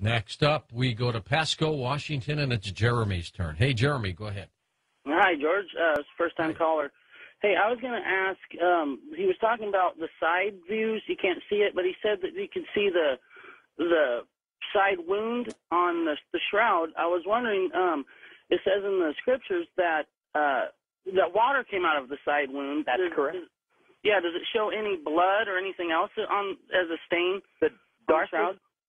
Next up, we go to Pasco, Washington, and it's Jeremy's turn. Hey, Jeremy, go ahead. Hi, George. First-time caller. Hey, I was going to ask, he was talking about the side views. You can't see it, but he said that you can see the side wound on the shroud. I was wondering, it says in the scriptures that that water came out of the side wound. That's correct. Does it show any blood or anything else as a stain? The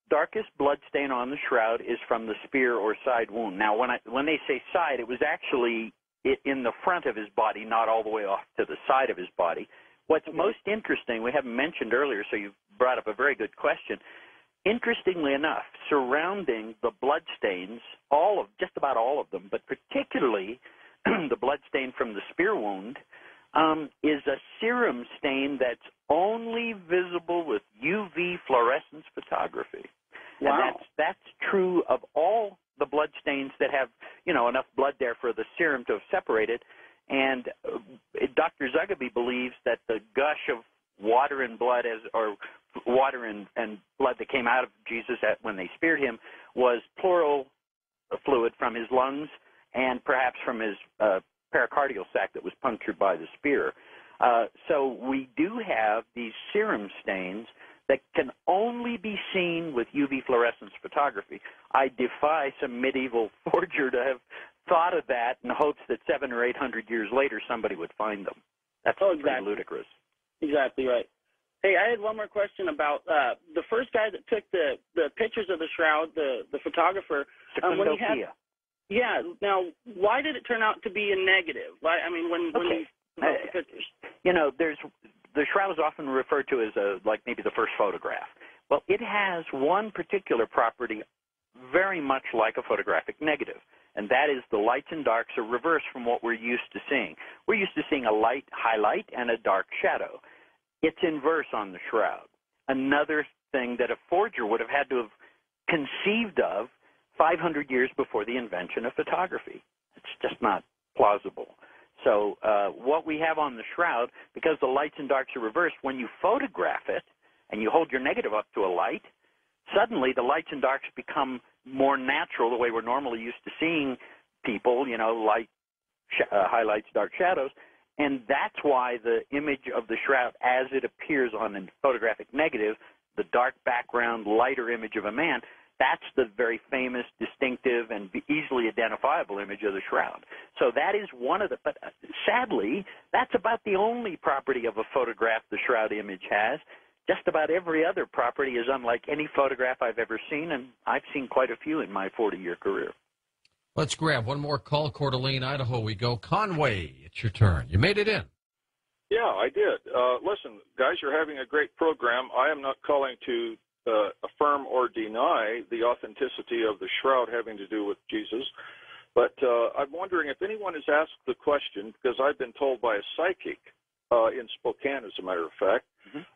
darkest blood stain on the shroud is from the spear or side wound. Now, when they say side, it was actually in the front of his body, not all the way off to the side of his body. What's most interesting, we haven't mentioned earlier, so you've brought up a very good question. Interestingly enough, surrounding the blood stains, just about all of them, but particularly the blood stain from the spear wound, is a serum stain that's only visible with UV fluorescence photography. Wow. And that's true of all the blood stains that have, enough blood there for the serum to have separated. And Dr. Zugaby believes that the gush of water and blood, or water and blood that came out of Jesus when they speared him, was pleural fluid from his lungs and perhaps from his pericardial sac that was punctured by the spear. So we do have these serum stains that can only be seen with UV fluorescence photography. I defy some medieval forger to have thought of that in hopes that 700 or 800 years later somebody would find them. That's pretty ludicrous. Exactly right. Hey, I had one more question about the first guy that took the pictures of the shroud, the photographer. Now, why did it turn out to be a negative? When he took the pictures? The shroud is often referred to as maybe the first photograph. Well, it has one particular property very much like a photographic negative, and that is the lights and darks are reversed from what we're used to seeing. We're used to seeing a light highlight and a dark shadow. It's inverse on the shroud. Another thing that a forger would have had to have conceived of 500 years before the invention of photography. It's just not plausible. So what we have on the shroud, because the lights and darks are reversed, when you photograph it and you hold your negative up to a light, suddenly the lights and darks become more natural, the way we're normally used to seeing people, light, highlights, dark shadows. And that's why the image of the shroud as it appears on a photographic negative, the dark background, lighter image of a man, that's the very famous, distinctive, and easily identifiable image of the shroud. So that is one of but sadly, that's about the only property of a photograph the shroud image has. Just about every other property is unlike any photograph I've ever seen, and I've seen quite a few in my 40-year career. Let's grab one more call. Coeur d'Alene, Idaho we go. Conway, it's your turn. You made it in. Yeah, I did. Listen, guys, you're having a great program. I am not calling to affirm or deny the authenticity of the shroud having to do with Jesus, but I'm wondering if anyone has asked the question, because I've been told by a psychic in Spokane, as a matter of fact,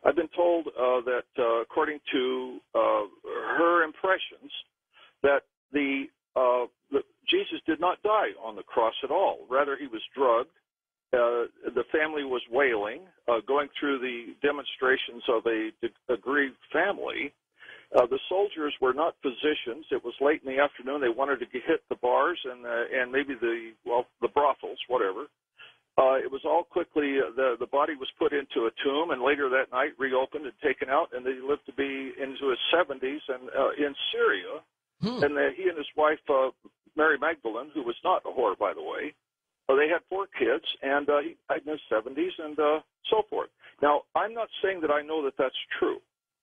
I've been told that according to her impressions, that Jesus did not die on the cross at all. Rather, he was drugged. The family was wailing, going through the demonstrations of a aggrieved family. The soldiers were not physicians. It was late in the afternoon. They wanted to hit the bars and maybe the brothels, whatever. It was all quickly, the body was put into a tomb, and later that night reopened and taken out, and he lived to be into his 70s and in Syria. And he and his wife, Mary Magdalene, who was not a whore, by the way, they had 4 kids, and he died in his 70s and so forth. Now, I'm not saying that I know that that's true.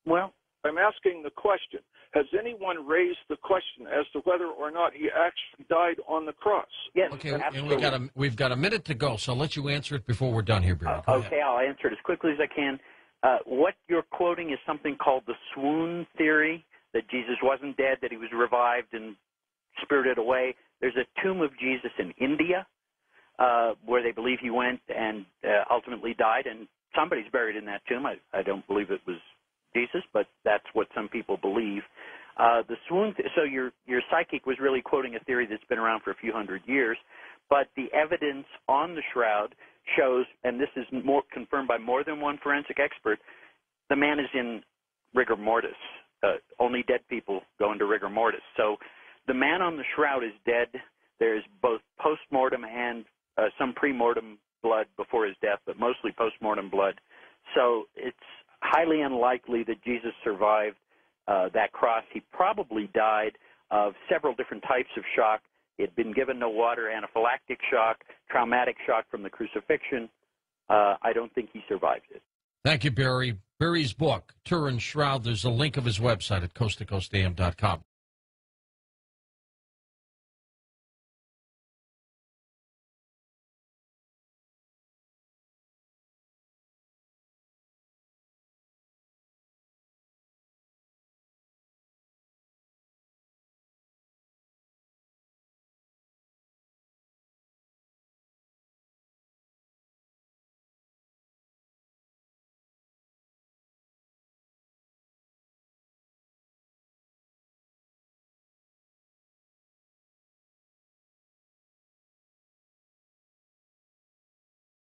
Well, I'm asking the question, has anyone raised the question as to whether or not he actually died on the cross? Yes, okay, absolutely. and we've got a minute to go, so I'll let you answer it before we're done here, Barrie. Okay, I'll answer it as quickly as I can. What you're quoting is something called the swoon theory, that Jesus wasn't dead, that he was revived and spirited away. There's a tomb of Jesus in India where they believe he went and ultimately died, and somebody's buried in that tomb. I don't believe it was Jesus, but that's what some people believe. The swoon. So your psychic was really quoting a theory that's been around for a few hundred years, but the evidence on the shroud shows, and this is confirmed by more than one forensic expert, the man is in rigor mortis. only dead people go into rigor mortis. So the man on the shroud is dead. There's both post-mortem and some pre-mortem blood before his death, but mostly post-mortem blood. So it's highly unlikely that Jesus survived that cross. He probably died of several different types of shock. He had been given no water, anaphylactic shock, traumatic shock from the crucifixion. I don't think he survived it. Thank you, Barrie. Barrie's book, Turin Shroud, there's a link of his website at coasttocoastam.com.